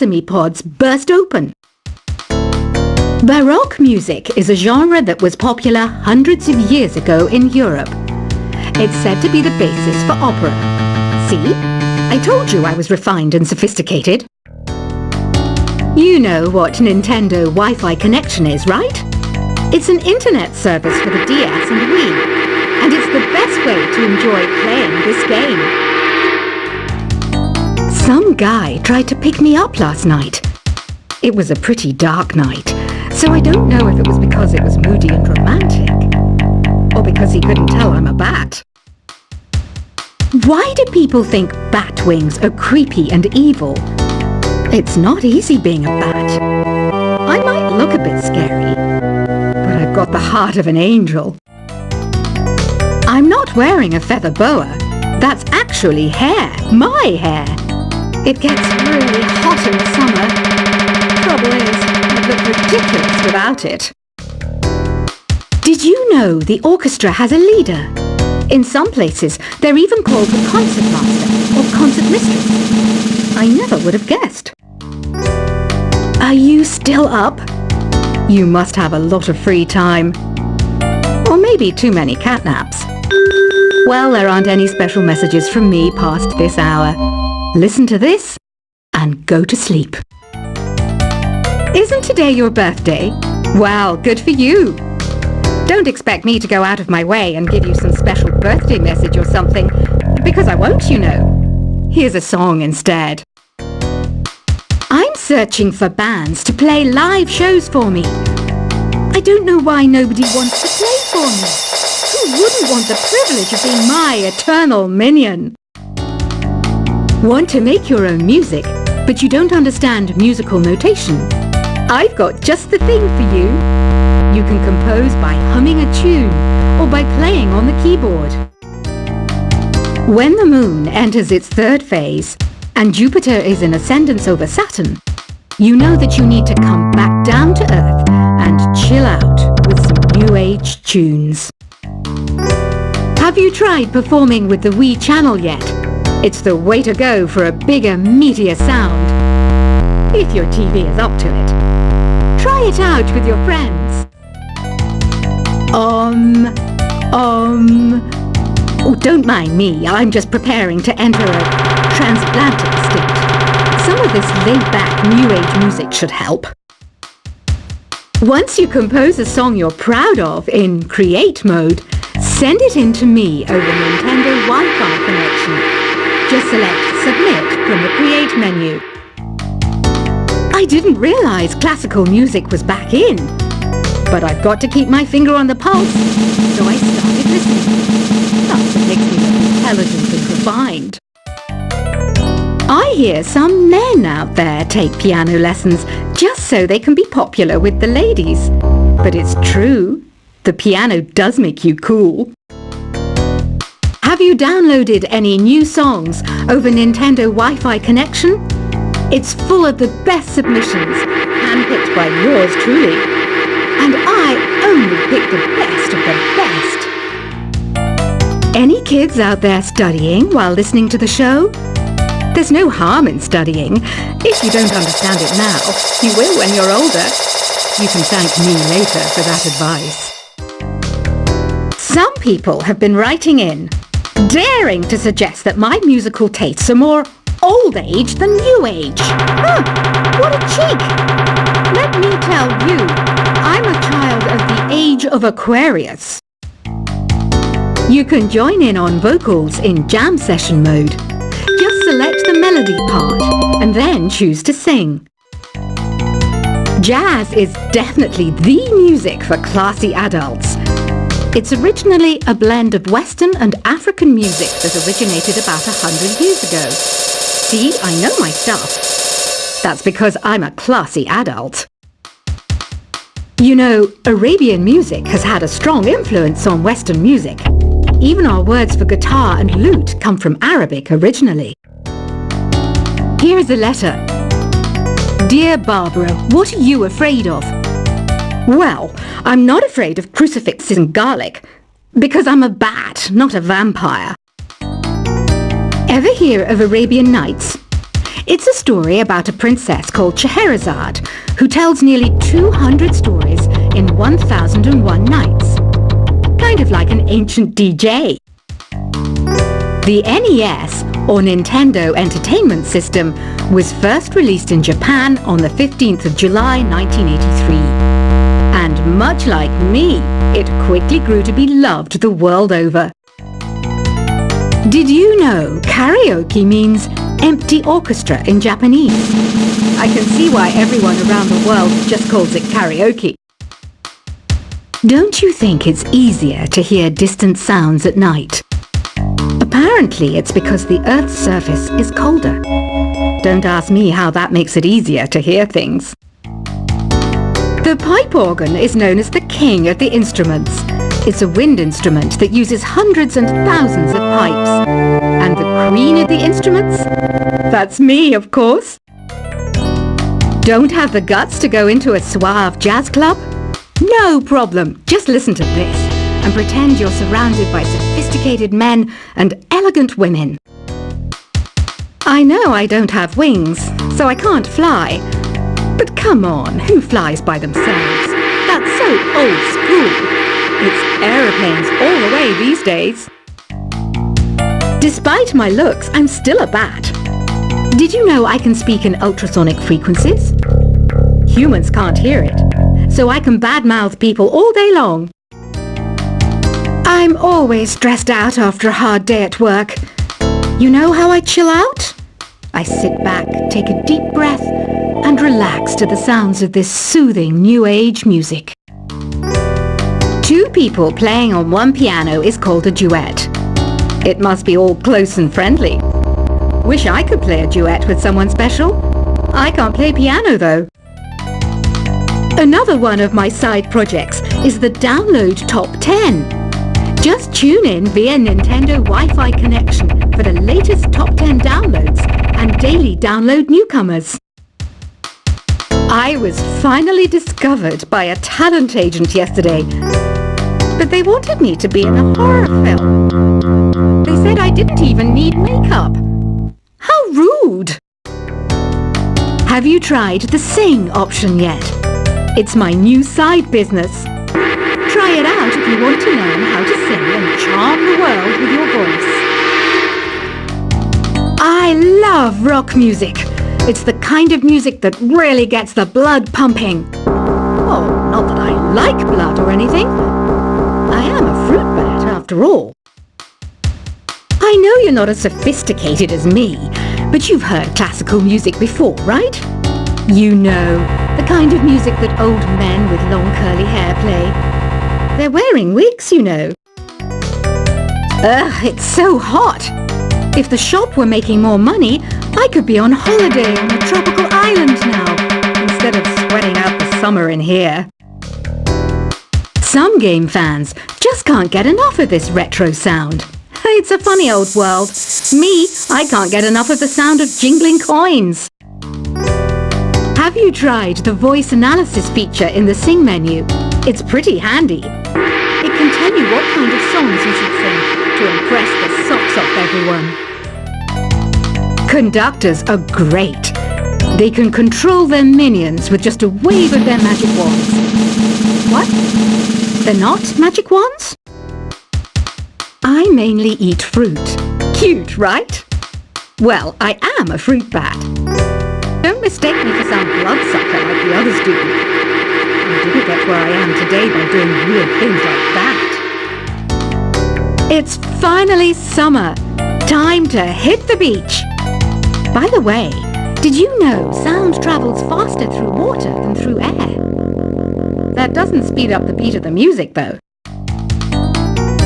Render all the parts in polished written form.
sesame pods burst open. Baroque music is a genre that was popular hundreds of years ago in Europe. It's said to be the basis for opera. See? I told you I was refined and sophisticated. You know what Nintendo Wi-Fi connection is, right? It's an internet service for the DS and Wii, and it's the best way to enjoy playing this game. Some guy tried to pick me up last night. It was a pretty dark night, so I don't know if it was because it was moody and romantic, or because he couldn't tell I'm a bat. Why do people think bat wings are creepy and evil? It's not easy being a bat. I might look a bit scary, but I've got the heart of an angel. I'm not wearing a feather boa. That's actually hair, my hair. It gets really hot in the summer. Trouble is, I'd look ridiculous without it. Did you know the orchestra has a leader? In some places, they're even called the concert master or concert mistress. I never would have guessed. Are you still up? You must have a lot of free time. Or maybe too many catnaps. Well, there aren't any special messages from me past this hour. Listen to this and go to sleep. Isn't today your birthday? Well, good for you. Don't expect me to go out of my way and give you some special birthday message or something, because I won't, you know. Here's a song instead. I'm searching for bands to play live shows for me. I don't know why nobody wants to play for me. Who wouldn't want the privilege of being my eternal minion? Want to make your own music, but you don't understand musical notation? I've got just the thing for you. You can compose by humming a tune or by playing on the keyboard. When the moon enters its third phase and Jupiter is in ascendance over Saturn, you know that you need to come back down to Earth and chill out with some new age tunes. Have you tried performing with the Wii channel yet? It's the way to go for a bigger, meatier sound. If your TV is up to it. Try it out with your friends. Oh, don't mind me. I'm just preparing to enter a transatlantic state. Some of this laid-back New Age music should help. Once you compose a song you're proud of in Create mode, send it in to me over Nintendo Wi-Fi connection. Just select Submit from the Create menu. I didn't realize classical music was back in. But I've got to keep my finger on the pulse, so I started listening. That's what makes me look intelligent and refined. I hear some men out there take piano lessons just so they can be popular with the ladies. But it's true, the piano does make you cool. Have you downloaded any new songs over Nintendo Wi-Fi connection? It's full of the best submissions, handpicked by yours truly. And I only pick the best of the best. Any kids out there studying while listening to the show? There's no harm in studying. If you don't understand it now, you will when you're older. You can thank me later for that advice. Some people have been writing in, daring to suggest that my musical tastes are more old age than new age. What a cheek! Let me tell you, I'm a child of the age of Aquarius. You can join in on vocals in jam session mode. Just select the melody part and then choose to sing. Jazz is definitely the music for classy adults. It's originally a blend of Western and African music that originated about 100 years ago. See, I know my stuff. That's because I'm a classy adult. You know, Arabian music has had a strong influence on Western music. Even our words for guitar and lute come from Arabic originally. Here's a letter. Dear Barbara, what are you afraid of? Well, I'm not afraid of crucifixes and garlic, because I'm a bat, not a vampire. Ever hear of Arabian Nights? It's a story about a princess called Scheherazade, who tells nearly 200 stories in 1001 nights. Kind of like an ancient DJ. The NES, or Nintendo Entertainment System, was first released in Japan on the 15th of July 1983. And much like me, it quickly grew to be loved the world over. Did you know karaoke means empty orchestra in Japanese? I can see why everyone around the world just calls it karaoke. Don't you think it's easier to hear distant sounds at night? Apparently it's because the Earth's surface is colder. Don't ask me how that makes it easier to hear things. The pipe organ is known as the king of the instruments. It's a wind instrument that uses hundreds and thousands of pipes. And the queen of the instruments? That's me, of course. Don't have the guts to go into a suave jazz club? No problem. Just listen to this and pretend you're surrounded by sophisticated men and elegant women. I know I don't have wings, so I can't fly. But come on, who flies by themselves? That's so old school. It's aeroplanes all the way these days. Despite my looks, I'm still a bat. Did you know I can speak in ultrasonic frequencies? Humans can't hear it, so I can badmouth people all day long. I'm always stressed out after a hard day at work. You know how I chill out? I sit back, take a deep breath, and relax to the sounds of this soothing new age music. Two people playing on one piano is called a duet. It must be all close and friendly. Wish I could play a duet with someone special. I can't play piano though. Another one of my side projects is the Download Top 10. Just tune in via Nintendo Wi-Fi connection for the latest top 10 downloads and daily download newcomers. I was finally discovered by a talent agent yesterday, but they wanted me to be in a horror film. They said I didn't even need makeup. How rude! Have you tried the Sing option yet? It's my new side business. Try it out if you want to learn how to sing and charm the world with your voice. I love rock music. It's the kind of music that really gets the blood pumping. Oh, not that I like blood or anything. I am a fruit bat after all. I know you're not as sophisticated as me, but you've heard classical music before, right? You know, the kind of music that old men with long curly hair play. They're wearing wigs, you know. Ugh, it's so hot. If the shop were making more money, I could be on holiday on a tropical island now, instead of sweating out the summer in here. Some game fans just can't get enough of this retro sound. It's a funny old world. Me, I can't get enough of the sound of jingling coins. Have you tried the voice analysis feature in the Sing menu? It's pretty handy. It can tell you what kind of songs you should sing to impress the socks off everyone. Conductors are great. They can control their minions with just a wave of their magic wands. What? They're not magic wands? I mainly eat fruit. Cute, right? Well, I am a fruit bat. Don't mistake me for some bloodsucker like the others do. I didn't get where I am today by doing weird things like that. It's finally summer. Time to hit the beach. By the way, did you know sound travels faster through water than through air? That doesn't speed up the beat of the music, though.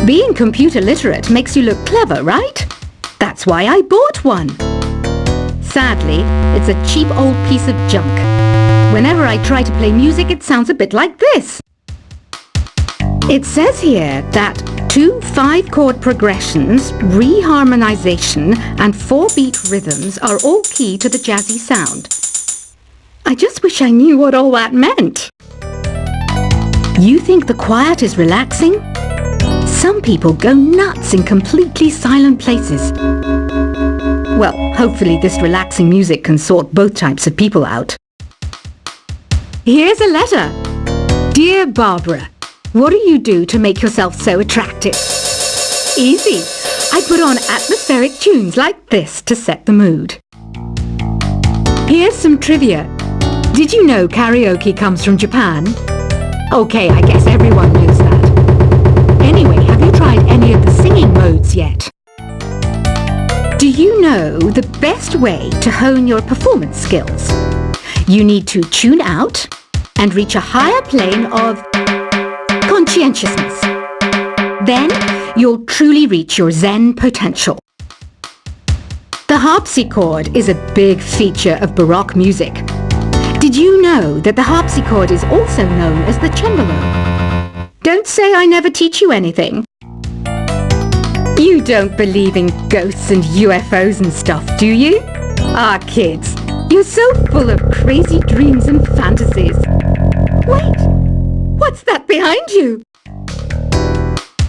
Being computer literate makes you look clever, right? That's why I bought one. Sadly, it's a cheap old piece of junk. Whenever I try to play music, it sounds a bit like this. It says here that 2 5-chord progressions, reharmonization, and 4-beat rhythms are all key to the jazzy sound. I just wish I knew what all that meant. You think the quiet is relaxing? Some people go nuts in completely silent places. Well, hopefully this relaxing music can sort both types of people out. Here's a letter. Dear Barbara, what do you do to make yourself so attractive? Easy. I put on atmospheric tunes like this to set the mood. Here's some trivia. Did you know karaoke comes from Japan? Okay, I guess everyone knows that. Anyway, have you tried any of the singing modes yet? Do you know the best way to hone your performance skills? You need to tune out and reach a higher plane of conscientiousness. Then you'll truly reach your Zen potential. The harpsichord is a big feature of Baroque music. Did you know that the harpsichord is also known as the cembalo? Don't say I never teach you anything. You don't believe in ghosts and UFOs and stuff, do you? Ah, kids, you're so full of crazy dreams and fantasies. Wait, what's that behind you?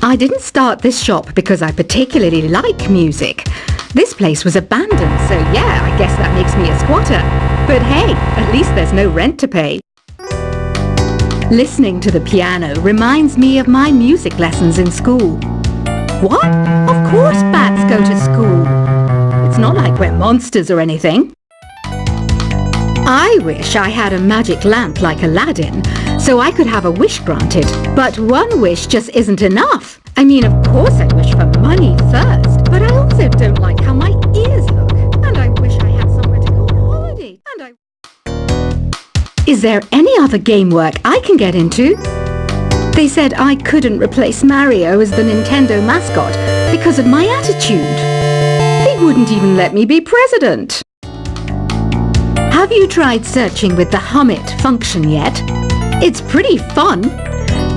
I didn't start this shop because I particularly like music. This place was abandoned, so yeah, I guess that makes me a squatter. But hey, at least there's no rent to pay. Listening to the piano reminds me of my music lessons in school. What? Of course bats go to school. It's not like we're monsters or anything. I wish I had a magic lamp like Aladdin, so I could have a wish granted. But one wish just isn't enough. I mean, of course I wish for money first, but I also don't like how my ears look. And I wish I had somewhere to go on holiday. Is there any other game work I can get into? They said I couldn't replace Mario as the Nintendo mascot because of my attitude. They wouldn't even let me be president. Have you tried searching with the hum it function yet? It's pretty fun.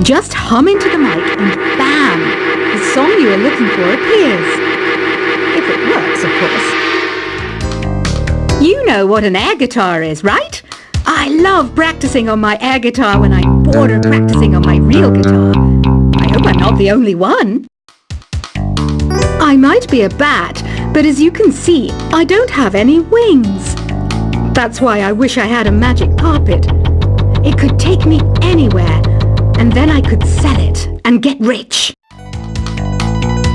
Just hum into the mic and bam! The song you are looking for appears. If it works, of course. You know what an air guitar is, right? I love practicing on my air guitar when I'm bored of practicing on my real guitar. I hope I'm not the only one. I might be a bat, but as you can see, I don't have any wings. That's why I wish I had a magic carpet. It could take me anywhere, and then I could sell it and get rich.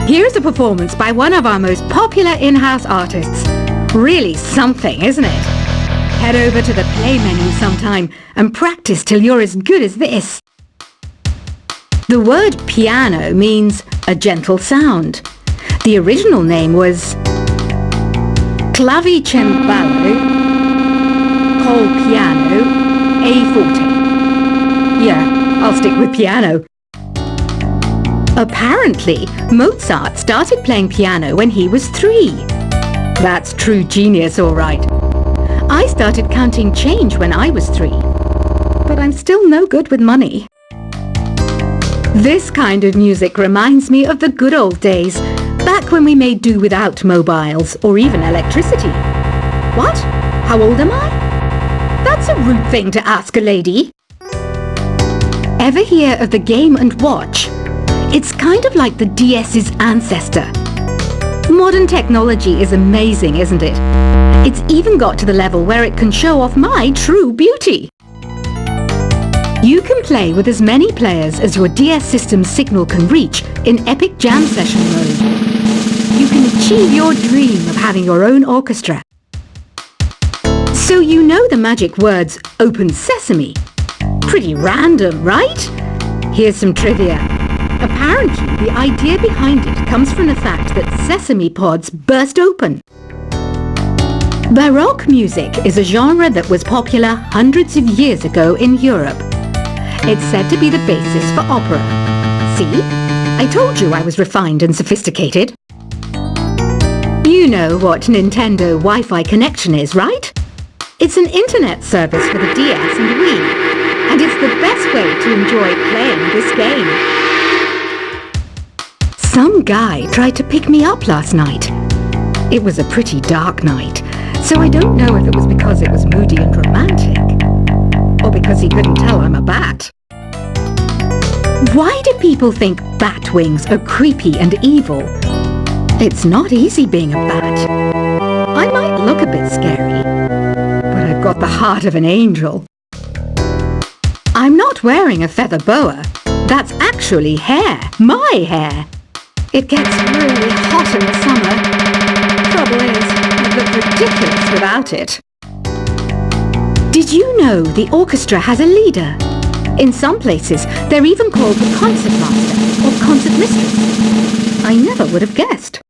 Here's a performance by one of our most popular in-house artists. Really something, isn't it? Head over to the play menu sometime and practice till you're as good as this. The word piano means a gentle sound. The original name was clavicembalo col piano a forte. Yeah, I'll stick with piano. Apparently, Mozart started playing piano when he was 3. That's true genius, all right. I started counting change when I was 3, but I'm still no good with money. This kind of music reminds me of the good old days, back when we made do without mobiles or even electricity. What? How old am I? That's a rude thing to ask a lady. Ever hear of the Game & Watch? It's kind of like the DS's ancestor. Modern technology is amazing, isn't it? It's even got to the level where it can show off my true beauty. You can play with as many players as your DS system's signal can reach in epic jam session mode. You can achieve your dream of having your own orchestra. So you know the magic words "Open Sesame." Pretty random, right? Here's some trivia. Apparently, the idea behind it comes from the fact that sesame pods burst open. Baroque music is a genre that was popular hundreds of years ago in Europe. It's said to be the basis for opera. See? I told you I was refined and sophisticated. You know what Nintendo Wi-Fi connection is, right? It's an internet service for the DS and Wii, and it's the best way to enjoy playing this game. Some guy tried to pick me up last night. It was a pretty dark night, so I don't know if it was because it was moody and romantic, or because he couldn't tell I'm a bat. Why do people think bat wings are creepy and evil? It's not easy being a bat. I might look a bit scary, but I've got the heart of an angel. I'm not wearing a feather boa. That's actually hair. My hair. It gets really hot in the summer. Trouble is, I'd look ridiculous without it. Did you know the orchestra has a leader? In some places, they're even called the concertmaster or concert mistress. I never would have guessed.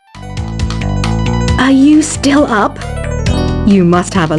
Are you still up? You must have a